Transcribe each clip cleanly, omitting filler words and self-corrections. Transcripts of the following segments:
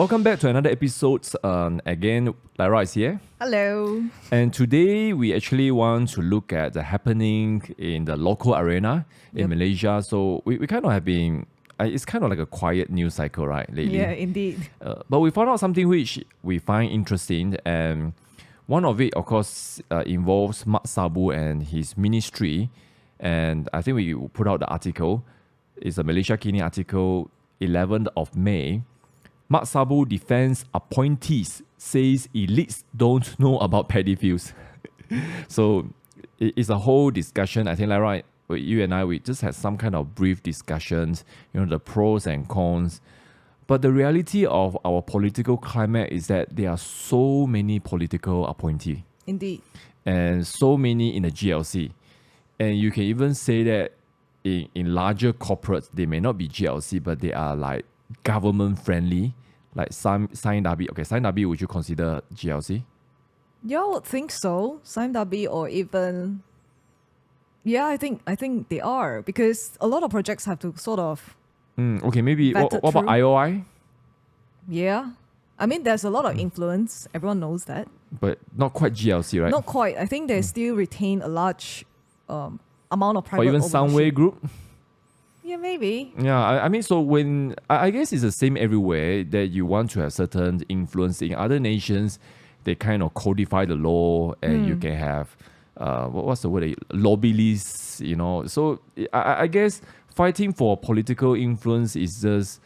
welcome back to another episode. Again, Lyra is here. Hello. And today we actually want to look at the happening in the local arena in Malaysia. So we kind of have been, it's kind of like a quiet news cycle, right, lately? Yeah, indeed. But we found out something which we find interesting. And one of it, of course, involves Mohamad Sabu and his ministry. And I think we put out the article. It's a Malaysia Kini article, 11th of May. Mohamad Sabu defends appointees, says elites don't know about pedophiles. So it's a whole discussion. I think, like, right, you and I, we just had some kind of brief discussions, the pros and cons. But the reality of our political climate is that there are so many political appointees. Indeed. And so many in the GLC. And you can even say that in larger corporates, they may not be GLC, but they are like government friendly, like Sain Dabi. Okay, Sain Dabi, would you consider GLC? Yeah, I would think so. Sain Dabi or even... Yeah, I think they are, because a lot of projects have to sort of... Okay, maybe what about through. IOI? Yeah. I mean, there's a lot of influence. Everyone knows that. But not quite GLC, right? Not quite. I think they still retain a large amount of private or even ownership. Sunway Group? Yeah, maybe. Yeah, I mean, so when... I guess it's the same everywhere, that you want to have certain influence in other nations. They kind of codify the law, and you can have... what's the word? Lobbyists, So I guess fighting for political influence is just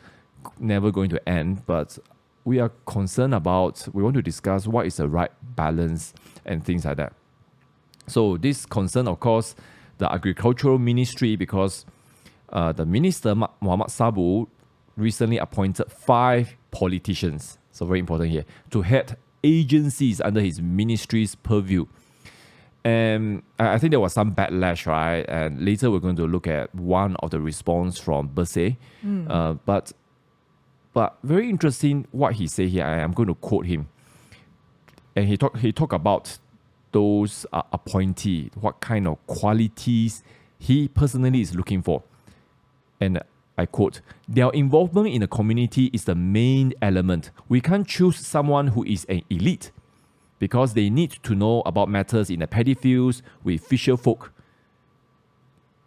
never going to end. But we are concerned about... We want to discuss what is the right balance and things like that. So this concern, of course, the Agricultural Ministry, because the Minister, Mohamad Sabu, recently appointed 5 politicians, so very important here, to head agencies under his ministry's purview. And I think there was some backlash, right? And later we're going to look at one of the response from Bersih. But very interesting what he said here. I'm going to quote him. And he talk about those appointees, what kind of qualities he personally is looking for. And I quote, "Their involvement in the community is the main element. We can't choose someone who is an elite because they need to know about matters in the paddy fields with fisher folk.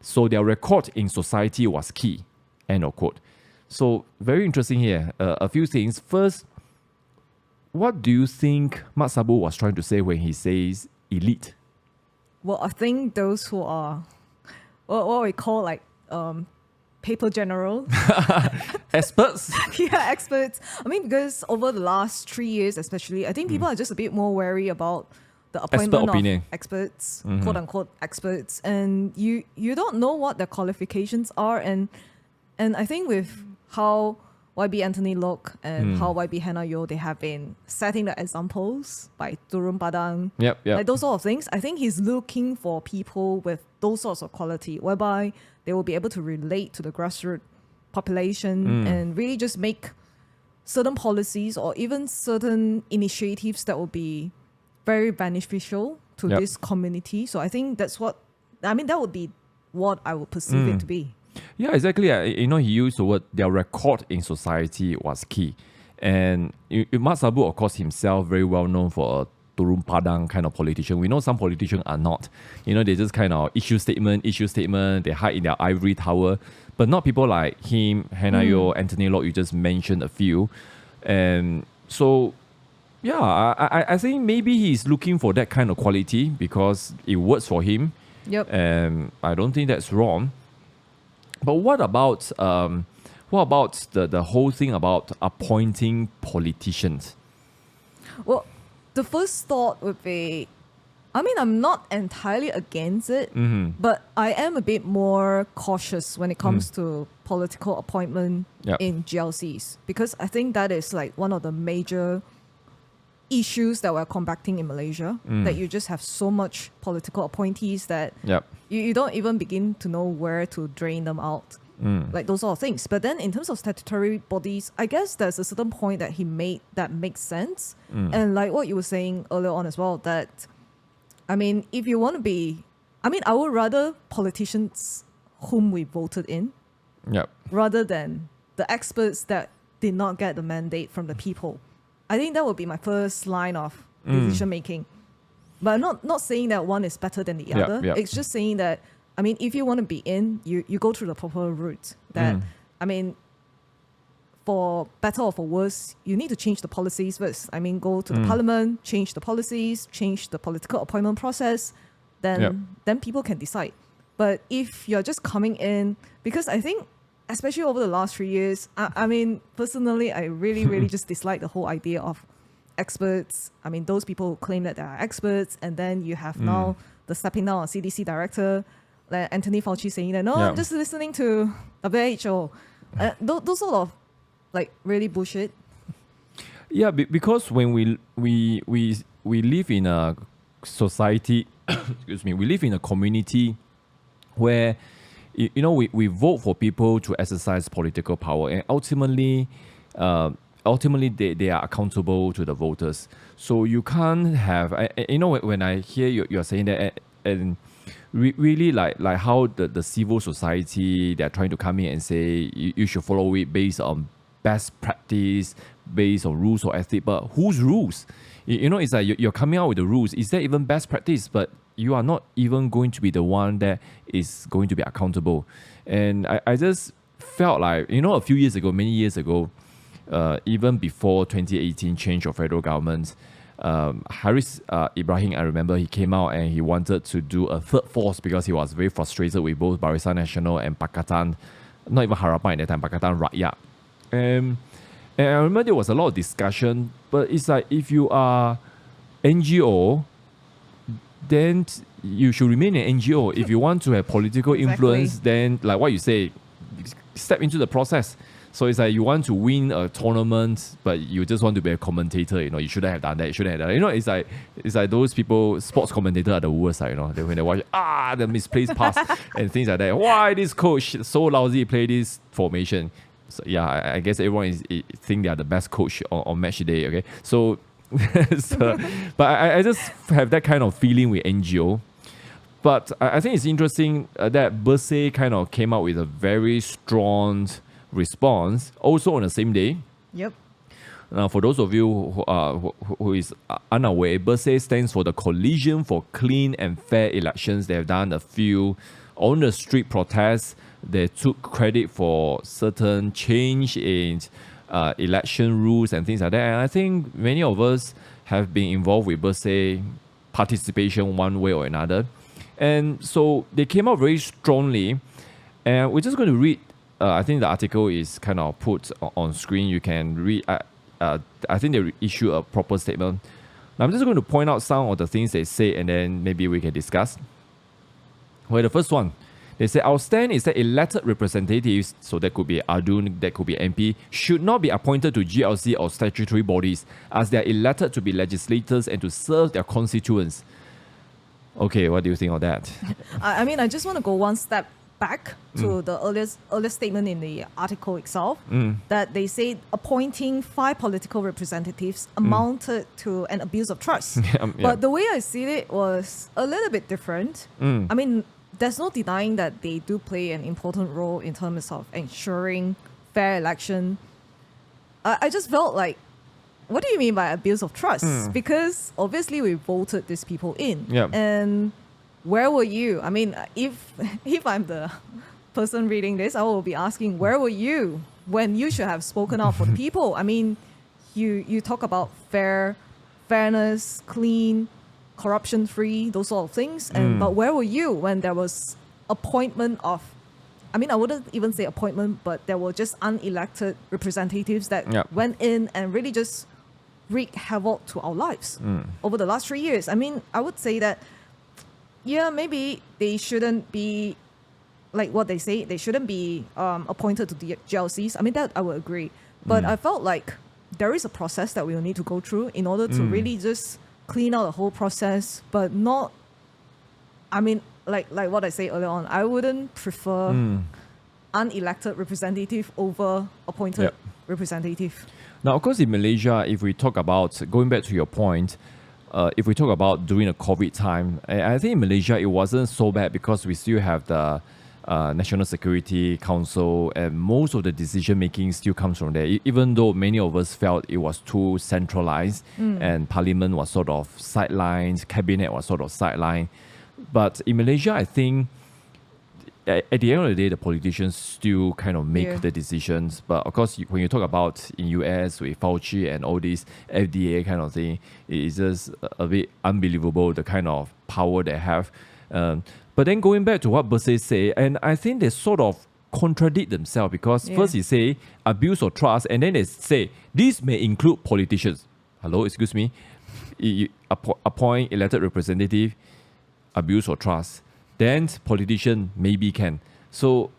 So their record in society was key." End of quote. So very interesting here. A few things. First, what do you think Mohamad Sabu was trying to say when he says elite? Well, I think those who are what we call like paper general. Experts? Yeah, experts. I mean, because over the last 3 years especially, I think people are just a bit more wary about the appointment of experts, quote unquote experts, and you don't know what their qualifications are, and I think with how YB Anthony Lok and how YB Hannah Yo, they have been setting the examples by Turun Padang, like those sort of things. I think he's looking for people with those sorts of quality, whereby they will be able to relate to the grassroots population and really just make certain policies or even certain initiatives that will be very beneficial to this community. So I think that would be what I would perceive it to be. Yeah, exactly. He used the word, their record in society was key. And Mohamad Sabu, of course, himself, very well known for a Turun Padang kind of politician. We know some politicians are not. They just kind of issue statement, they hide in their ivory tower. But not people like him, Hannah Yo, Anthony Lok, you just mentioned a few. And so, yeah, I think maybe he's looking for that kind of quality because it works for him. Yep. And I don't think that's wrong. But what about the whole thing about appointing politicians? Well, the first thought would be, I mean, I'm not entirely against it, but I am a bit more cautious when it comes to political appointment in GLCs, because I think that is like one of the major issues that we're combating in Malaysia, that you just have so much political appointees that you don't even begin to know where to drain them out, like those sort of things. But then in terms of statutory bodies, I guess there's a certain point that he made that makes sense. And like what you were saying earlier on as well, that, I mean, if you want to be, I mean, I would rather politicians whom we voted in rather than the experts that did not get the mandate from the people. I think that would be my first line of decision making. But not saying that one is better than the other. Yeah. It's just saying that, I mean, if you want to be in, you go through the proper route. That, I mean, for better or for worse, you need to change the policies first. I mean, go to the parliament, change the policies, change the political appointment process, then people can decide. But if you're just coming in, because I think, especially over the last 3 years, I mean, personally, I really just dislike the whole idea of experts. I mean, those people who claim that they are experts, and then you have now the stepping down of CDC director, like Anthony Fauci saying that, no, I'm just listening to WHO. Those sort of like really bullshit. Yeah, because when we live in a society, excuse me, we live in a community where we vote for people to exercise political power, and ultimately they are accountable to the voters. So you can't have, when I hear you're saying that, and really like how the civil society, they're trying to come in and say you should follow it based on best practice, based on rules or ethics. But whose rules? It's like you're coming out with the rules. Is that even best practice? But you are not even going to be the one that is going to be accountable. And I just felt like, a few years ago, many years ago, even before 2018 change of federal government, Haris Ibrahim, I remember he came out and he wanted to do a third force because he was very frustrated with both Barisan Nasional and Pakatan, not even Harapan at that time, Pakatan Rakyat. And I remember there was a lot of discussion, but it's like if you are NGO, then you should remain an NGO. If you want to have political influence, then like what you say, step into the process. So it's like you want to win a tournament, but you just want to be a commentator. You shouldn't have done that. You shouldn't have done that. It's like those people, sports commentators are the worst. When they watch the misplaced pass and things like that. Why this coach so lousy play this formation? So yeah, I guess everyone think they are the best coach on match day. Okay, so, but I just have that kind of feeling with NGO. But I think it's interesting that Bersih kind of came out with a very strong response also on the same day. Yep. Now, for those of you who is unaware, Bersih stands for the Coalition for Clean and Fair Elections. They have done a few on the street protests. They took credit for certain change in election rules and things like that. And I think many of us have been involved with Bersih participation one way or another. And so they came out very strongly. And we're just going to read, I think the article is kind of put on screen. You can read, I think they issue a proper statement. Now, I'm just going to point out some of the things they say and then maybe we can discuss. Well, the first one, they say, our stand is that elected representatives, so that could be Adun, that could be MP, should not be appointed to GLC or statutory bodies as they are elected to be legislators and to serve their constituents. Okay, what do you think of that? I mean, I just want to go one step back to the earliest statement in the article itself, that they say appointing 5 political representatives amounted to an abuse of trust. But the way I see it was a little bit different. I mean, there's no denying that they do play an important role in terms of ensuring fair election. I just felt like, what do you mean by abuse of trust? Because obviously we voted these people in. And where were you? I mean, if I'm the person reading this, I will be asking, where were you when you should have spoken out for the people? I mean, you talk about fairness, clean, corruption-free, those sort of things. But where were you when there was appointment of, I mean, I wouldn't even say appointment, but there were just unelected representatives that went in and really just wreaked havoc to our lives over the last 3 years. I mean, I would say that, yeah, maybe they shouldn't be, like what they say, they shouldn't be appointed to the GLCs. I mean, that I would agree. But I felt like there is a process that we will need to go through in order to really just clean out the whole process, but not, I mean, like what I say earlier on, I wouldn't prefer unelected representative over appointed representative. Now, of course, in Malaysia, if we talk about, going back to your point, if we talk about during the COVID time, I think in Malaysia, it wasn't so bad because we still have the National Security Council, and most of the decision making still comes from there. Even though many of us felt it was too centralized, and Parliament was sort of sidelined, Cabinet was sort of sidelined. But in Malaysia, I think at the end of the day, the politicians still kind of make the decisions. But of course, when you talk about in US with Fauci and all this FDA kind of thing, it's just a bit unbelievable the kind of power they have. But then going back to what Bersih say, and I think they sort of contradict themselves because first he say abuse of trust, and then they say this may include politicians. Hello, excuse me. You appoint elected representative, abuse of trust. Then politician maybe can. So,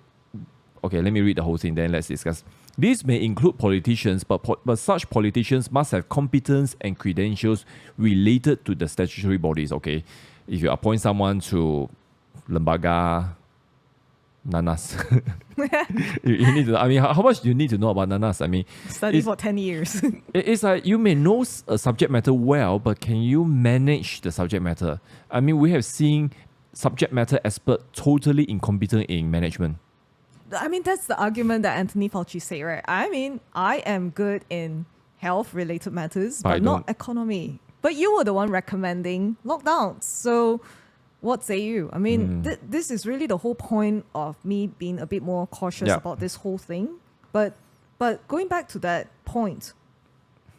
okay, let me read the whole thing, then let's discuss. This may include politicians, but such politicians must have competence and credentials related to the statutory bodies. Okay, if you appoint someone to Lembaga Nanas, you need to. I mean, how much do you need to know about Nanas? I mean, study for 10 years. It's like you may know a subject matter well, but can you manage the subject matter? I mean, we have seen subject matter expert totally incompetent in management. I mean, that's the argument that Anthony Fauci said, right? I mean, I am good in health-related matters, but not economy. But you were the one recommending lockdowns. So what say you? I mean, this is really the whole point of me being a bit more cautious about this whole thing. But going back to that point,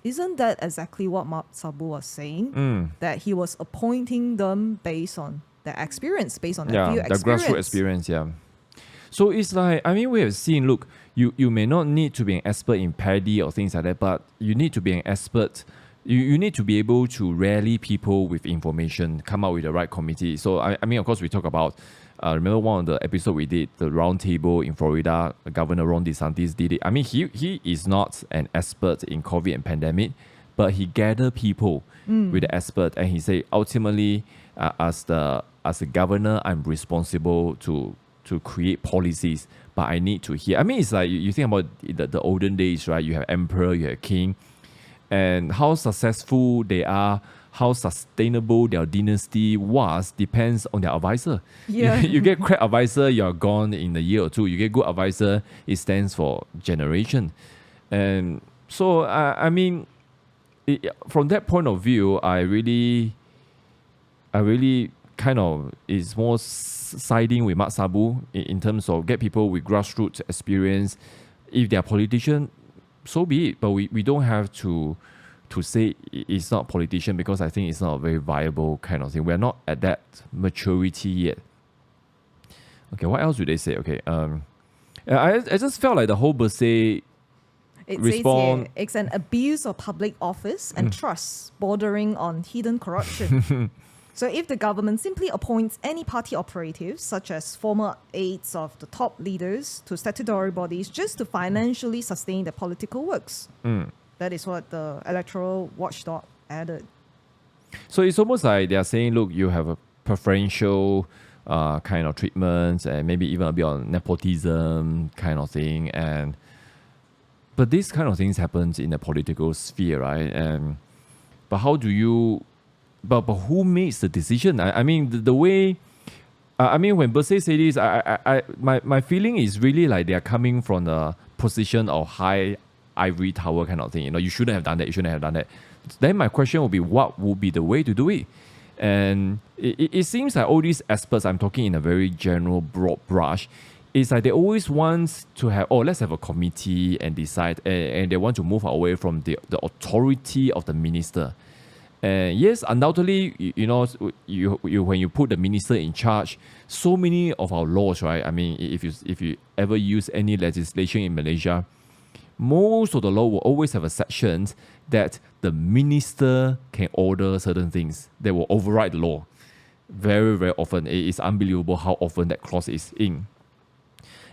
isn't that exactly what Mohamad Sabu was saying? That he was appointing them based on their experience, based on their field experience. The grassroots experience, So it's like, I mean, we have seen, look, you may not need to be an expert in parity or things like that, but you need to be an expert. You need to be able to rally people with information, come up with the right committee. So, I mean, of course, we talk about, remember one of the episodes we did, the round table in Florida, Governor Ron DeSantis did it. I mean, he is not an expert in COVID and pandemic, but he gathered people with the expert, and he said, ultimately, as the governor, I'm responsible to create policies, but I need to hear. I mean, it's like you think about the olden days, right? You have emperor, you have king, and how successful they are, how sustainable their dynasty was depends on their advisor. You get crap advisor, you're gone in a year or two. You get good advisor, it stands for generation. And so, I mean, from that point of view, I really kind of is more siding with Mohamad Sabu in terms of get people with grassroots experience. If they are politician, so be it. But we don't have to say it's not politician, because I think it's not a very viable kind of thing. We're not at that maturity yet. Okay, what else do they say? Okay, I just felt like the whole Bersih response. It's an abuse of public office and trust bordering on hidden corruption. So if the government simply appoints any party operatives, such as former aides of the top leaders, to statutory bodies just to financially sustain their political works. That is what the electoral watchdog added. So it's almost like they're saying, look, you have a preferential kind of treatment, and maybe even a bit on nepotism kind of thing. But these kind of things happens in the political sphere, right? But how do you... But who makes the decision? I mean, the way... I mean, when Bersih say this, my feeling is really like they are coming from the position of high ivory tower kind of thing. You know, you shouldn't have done that, you shouldn't have done that. Then my question will be, what would be the way to do it? And it seems like all these experts, I'm talking in a very general, broad brush, it's like they always want to have, let's have a committee and decide, and they want to move away from the authority of the minister. Yes, undoubtedly, you know, you when you put the minister in charge, so many of our laws, right? I mean, if you ever use any legislation in Malaysia, most of the law will always have a section that the minister can order certain things that will override the law. Very, very often. It is unbelievable how often that clause is in.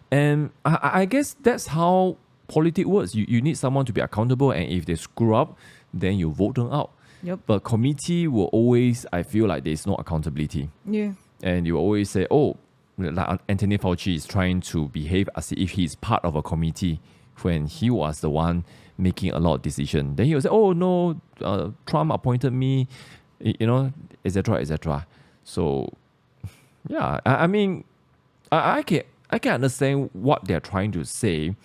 And I guess that's how politics works. You need someone to be accountable, and if they screw up, then you vote them out. Yep. But committee will always, I feel like there's no accountability. Yeah. And you always say, like Anthony Fauci is trying to behave as if he's part of a committee when he was the one making a lot of decisions. Then he will say, no, Trump appointed me, you know, etc., etc. So, yeah, I mean, I I can understand what they're trying to say,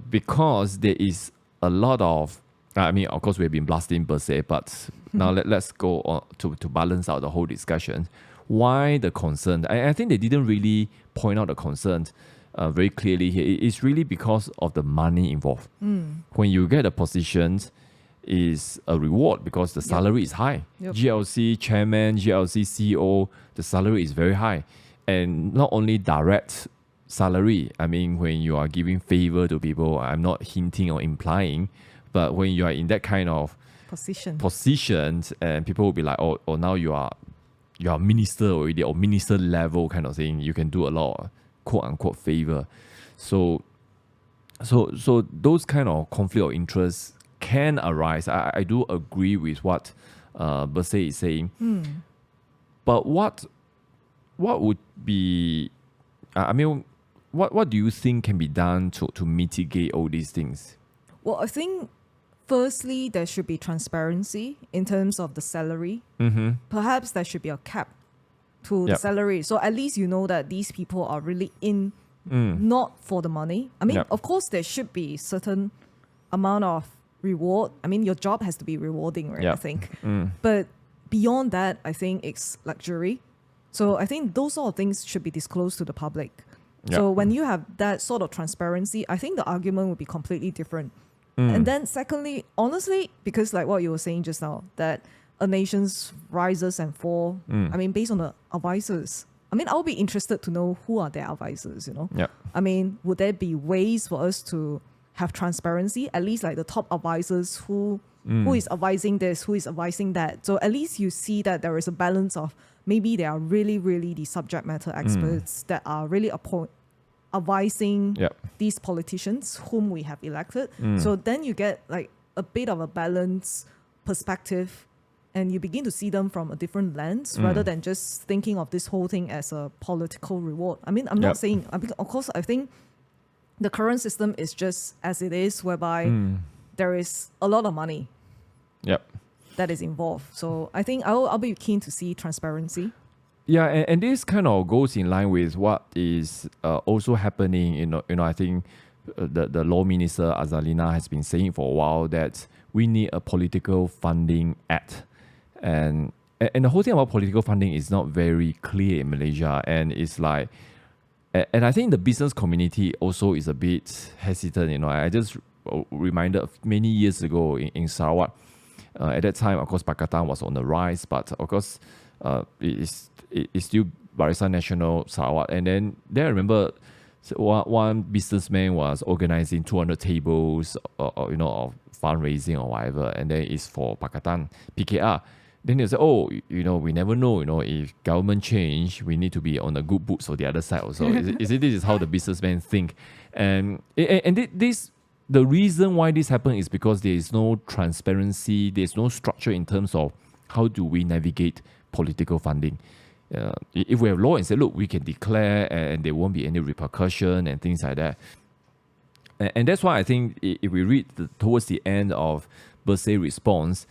because there is a lot of, I mean, of course, we've been blasting Bersih, but now let's go on to balance out the whole discussion. Why the concern? I think they didn't really point out the concern very clearly here. It's really because of the money involved. When you get a position, is a reward because the salary is high. GLC chairman, GLC CEO, the salary is very high. And not only direct salary, I mean, when you are giving favor to people, I'm not hinting or implying, but when you are in that kind of positions, and people will be like, oh, now you are minister already, or minister level kind of thing, you can do a lot of quote unquote favor. So those kind of conflict of interest can arise. I do agree with what Bersih is saying. But what would be, I mean, what do you think can be done to mitigate all these things? Well, I think firstly, there should be transparency in terms of the salary. Perhaps there should be a cap to the salary. So at least you know that these people are really in not for the money. I mean, of course, there should be certain amount of reward. I mean, your job has to be rewarding, right? I think. But beyond that, I think it's luxury. So I think those sort of things should be disclosed to the public. So when you have that sort of transparency, I think the argument would be completely different. And then secondly, honestly, because like what you were saying just now, that a nation's rises and fall, I mean, based on the advisors, I mean, I'll be interested to know who are their advisors, you know? I mean, would there be ways for us to have transparency, at least like the top advisors who is advising this, who is advising that. So at least you see that there is a balance of maybe they are really, really the subject matter experts that are really advising these politicians whom we have elected. So then you get like a bit of a balanced perspective and you begin to see them from a different lens rather than just thinking of this whole thing as a political reward. I mean, I'm not saying, of course, I think the current system is just as it is, whereby there is a lot of money that is involved. So I think I'll be keen to see transparency. Yeah, and this kind of goes in line with what is also happening. You know, I think the Law Minister Azalina has been saying for a while that we need a political funding act, and the whole thing about political funding is not very clear in Malaysia, and it's like, and I think the business community also is a bit hesitant. You know, I just reminded of many years ago in Sarawak. At that time, of course, Pakatan was on the rise, but of course, it's still Barisan Nasional Sarawak. And then I remember one businessman was organizing 200 tables, you know, of fundraising or whatever, and then it's for Pakatan PKR. Then they say, oh, you know, we never know, you know, if government change, we need to be on the good books for the other side also. This is how the businessmen think, and this. The reason why this happened is because there is no transparency, there's no structure in terms of how do we navigate political funding. If we have law and say, look, we can declare and there won't be any repercussion and things like that. And that's why I think if we read towards the end of Bersih response,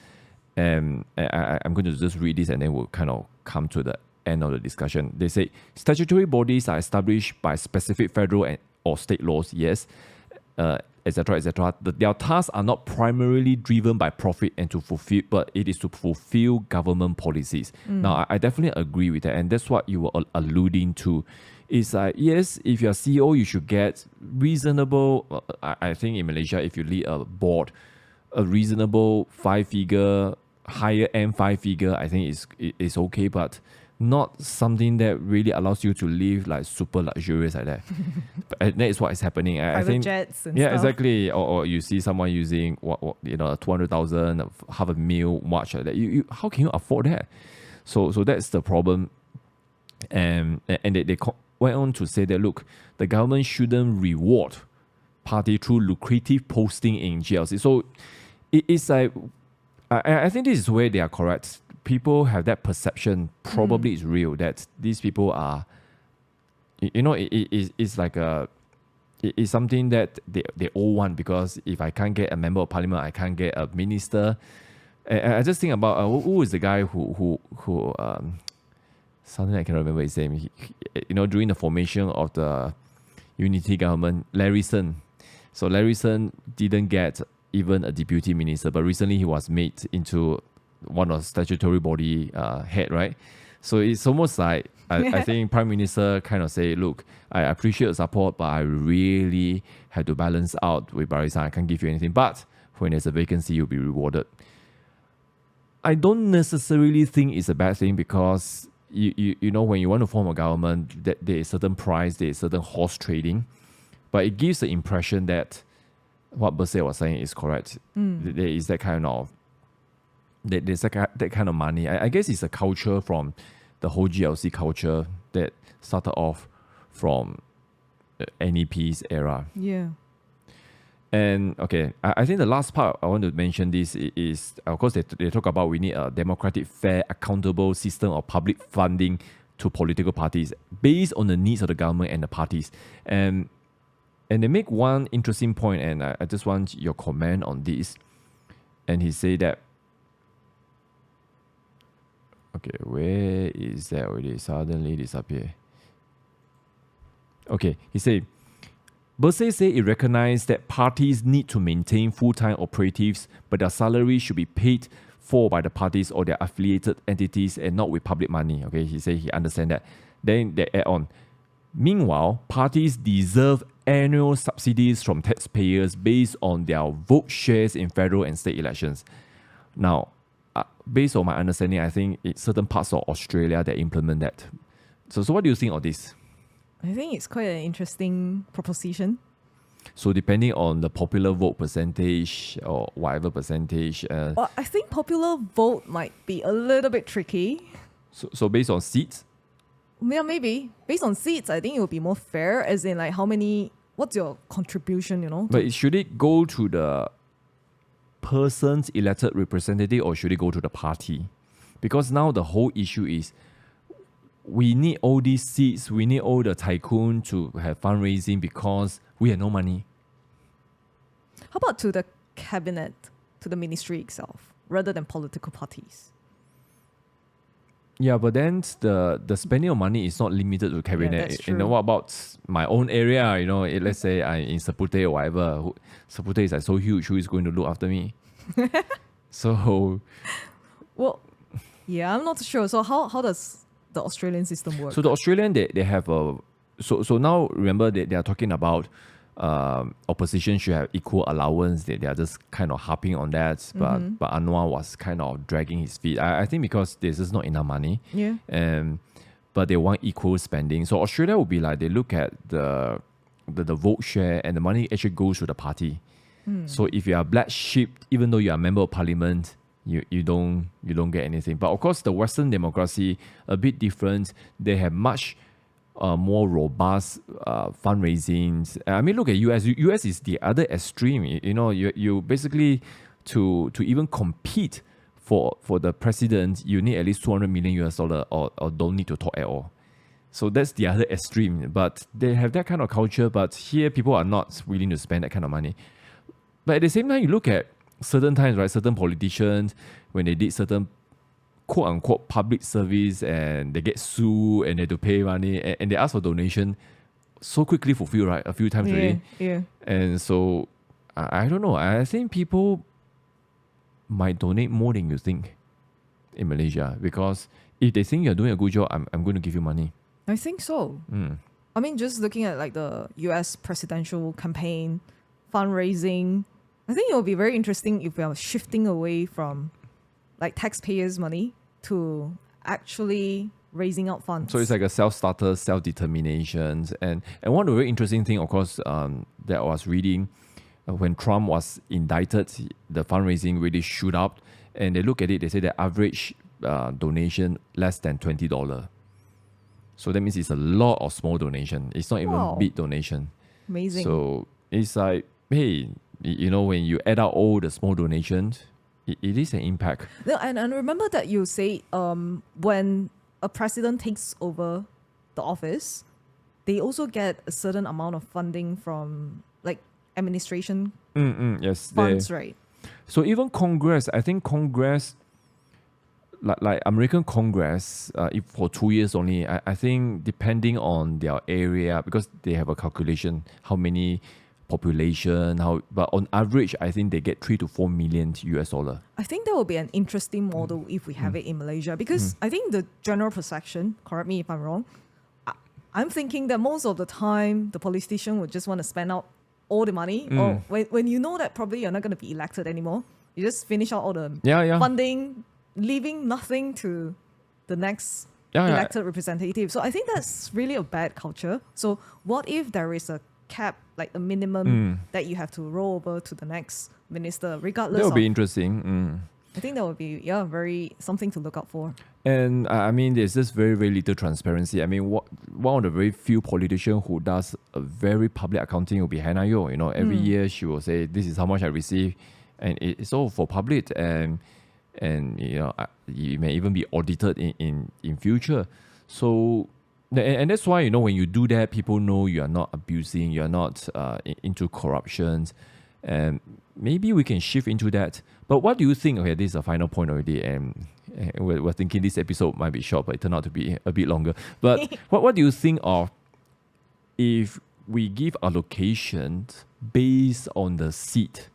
I'm going to just read this and then we'll kind of come to the end of the discussion. They say, statutory bodies are established by specific federal or state laws, yes, etc., etc. Their tasks are not primarily driven by profit and to fulfill, but it is to fulfill government policies. Now, I definitely agree with that, and that's what you were alluding to. It's like, yes, if you're CEO, you should get reasonable. I think in Malaysia, if you lead a board, a reasonable 5-figure, higher end 5-figure, I think is okay, but not something that really allows you to live like super luxurious like that. But that is what is happening. I think jets and stuff. Exactly. Or you see someone using what 200,000, half a mil watch like that. You how can you afford that? So that's the problem. And they went on to say that, look, the government shouldn't reward party through lucrative posting in GLC. So it's like, I think this is where they are correct. People have that perception, probably it's real, that these people are, you know, it's like it's something that they all want, because if I can't get a member of parliament, I can't get a minister. I just think about who is the guy who Suddenly I cannot remember his name. During the formation of the unity government, Larry Sun. So Larry Sun didn't get even a deputy minister, but recently he was made into one of the statutory body head, right? So it's almost like I think Prime Minister kind of say, look, I appreciate the support, but I really had to balance out with Barisan. I can't give you anything, but when there's a vacancy, you'll be rewarded. I don't necessarily think it's a bad thing because you know when you want to form a government, that there is certain price, there is certain horse trading, but it gives the impression that what Bersih was saying is correct. There is that kind of there's that kind of money. I guess it's a culture from the whole GLC culture that started off from NEP's era. Yeah. And okay, I think the last part I want to mention this is, of course, they talk about we need a democratic, fair, accountable system of public funding to political parties based on the needs of the government and the parties. And they make one interesting point, and I just want your comment on this. And he said that, okay, where is that already? Suddenly disappear. Okay, he said, Bersih say it recognized that parties need to maintain full-time operatives, but their salary should be paid for by the parties or their affiliated entities and not with public money. Okay, he said he understand that. Then they add on, meanwhile, parties deserve annual subsidies from taxpayers based on their vote shares in federal and state elections. Now, based on my understanding, I think it's certain parts of Australia that implement that. So what do you think of this? I think it's quite an interesting proposition. So depending on the popular vote percentage or whatever percentage. Well, I think popular vote might be a little bit tricky. So based on seats? Yeah, maybe. Based on seats, I think it will be more fair, as in like what's your contribution, you know? But should it go to the person's elected representative or should it go to the party? Because now the whole issue is we need all these seats, we need all the tycoon to have fundraising because we have no money. How about to the cabinet, to the ministry itself, rather than political parties? Yeah, but then the spending of money is not limited to cabinet. Yeah, that's true. What about my own area? Let's say I'm in Sapute or whatever. Sapute is like so huge. Who is going to look after me? So, well, yeah, I'm not sure. So how does the Australian system work? So the Australian they have a so now remember they are talking about opposition should have equal allowance. They are just kind of harping on that, but Anwar was kind of dragging his feet. I think because there's just not enough money. Yeah. But they want equal spending. So Australia will be like they look at the vote share and the money actually goes to the party. So if you are black sheep, even though you are a member of parliament, you don't get anything. But of course, the Western democracy a bit different. They have much more robust fundraising. I mean, look at US. US is the other extreme. You basically to even compete for the president, you need at least $200 million or don't need to talk at all. So that's the other extreme. But they have that kind of culture. But here, people are not willing to spend that kind of money. But at the same time, you look at certain times, right? Certain politicians, when they did certain quote unquote public service and they get sued and they have to pay money and they ask for donation, so quickly fulfill, right? A few times already. Yeah. And so I don't know. I think people might donate more than you think in Malaysia, because if they think you're doing a good job, I'm going to give you money. I think so. I mean, just looking at like the US presidential campaign, fundraising, I think it will be very interesting if we are shifting away from like taxpayers' money to actually raising out funds. So it's like a self-starter, self-determination. And one of the very interesting thing, of course, that I was reading, when Trump was indicted, the fundraising really shoot up. And they look at it, they say the average donation less than $20. So that means it's a lot of small donation. It's not even big donation. Amazing. So it's like, hey, when you add out all the small donations, it is an impact. No, and remember that you say when a president takes over the office, they also get a certain amount of funding from like administration yes, funds, right? So even Congress, I think Congress, like American Congress, if for 2 years only, I think depending on their area, because they have a calculation how many population, but on average, I think they get 3 to 4 million US dollar. I think that will be an interesting model if we have it in Malaysia, because I think the general perception, correct me if I'm wrong, I'm thinking that most of the time the politician would just want to spend out all the money, or when you know that probably you're not going to be elected anymore, you just finish out all the funding, leaving nothing to the next elected representative. So I think that's really a bad culture. So what if there is a cap, like a minimum that you have to roll over to the next minister, regardless? That would be interesting. I think that would be very something to look out for. And I mean, there's just very, very little transparency. I mean, one of the very few politicians who does a very public accounting will be Hannah Yeoh. You know, every year she will say, "This is how much I receive," and it's all for public. And you know, you may even be audited in future. So, and that's why, you know, when you do that, people know you are not abusing, you are not into corruption, and maybe we can shift into that. But what do you think? Okay, this is a final point already, and we're thinking this episode might be short, but it turned out to be a bit longer. But what do you think of if we give allocations based on the seat?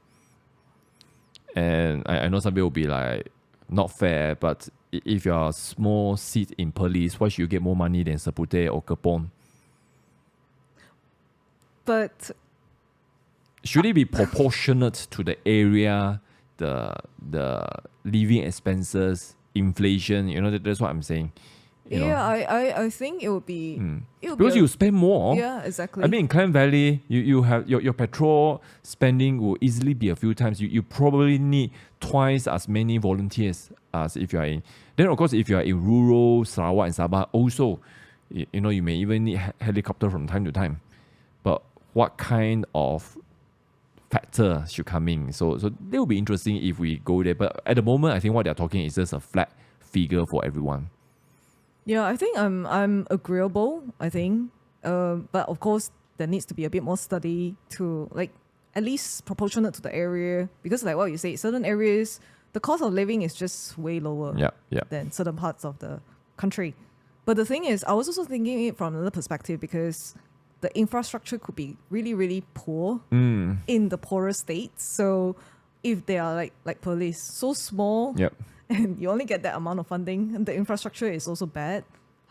And I know some people will be like, not fair, but if you're a small seat in Perlis, why should you get more money than Seputeh or Kepong? But should it be proportionate to the area, the living expenses, inflation? You know, that's what I'm saying. You know? I think it would be because you spend more. Yeah, exactly. I mean, in Klang Valley, you have your petrol spending will easily be a few times. You probably need twice as many volunteers as if you are in. Then of course, if you are in rural Sarawak and Sabah, also, you know, you may even need helicopter from time to time. But what kind of factor should come in? So that will be interesting if we go there. But at the moment, I think what they're talking is just a flat figure for everyone. Yeah, I think I'm agreeable, I think. But of course, there needs to be a bit more study to, like, at least proportionate to the area. Because like what you say, certain areas, the cost of living is just way lower than certain parts of the country. But the thing is, I was also thinking it from another perspective, because the infrastructure could be really, really poor in the poorer states. So if they are like police, so small, and you only get that amount of funding, and the infrastructure is also bad,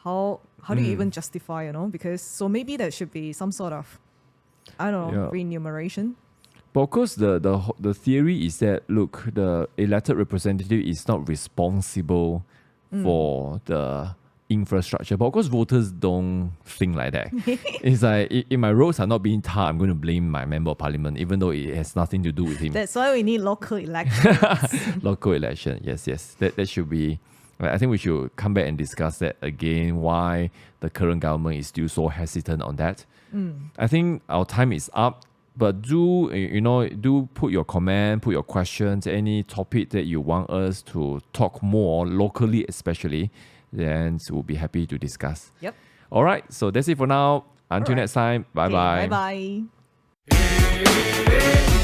how do you even justify, you know? Because so maybe there should be some sort of, I don't know, remuneration. But of course, the theory is that, look, the elected representative is not responsible for the infrastructure. But of course, voters don't think like that. It's like, if my roads are not being tarred, I'm going to blame my member of parliament, even though it has nothing to do with him. That's why we need local elections. Local election, yes. That should be. I think we should come back and discuss that again, why the current government is still so hesitant on that. I think our time is up. But do put your comment, put your questions, any topic that you want us to talk more, locally especially, then we'll be happy to discuss. Yep. All right, so that's it for now. Until next time, bye-bye. Bye-bye.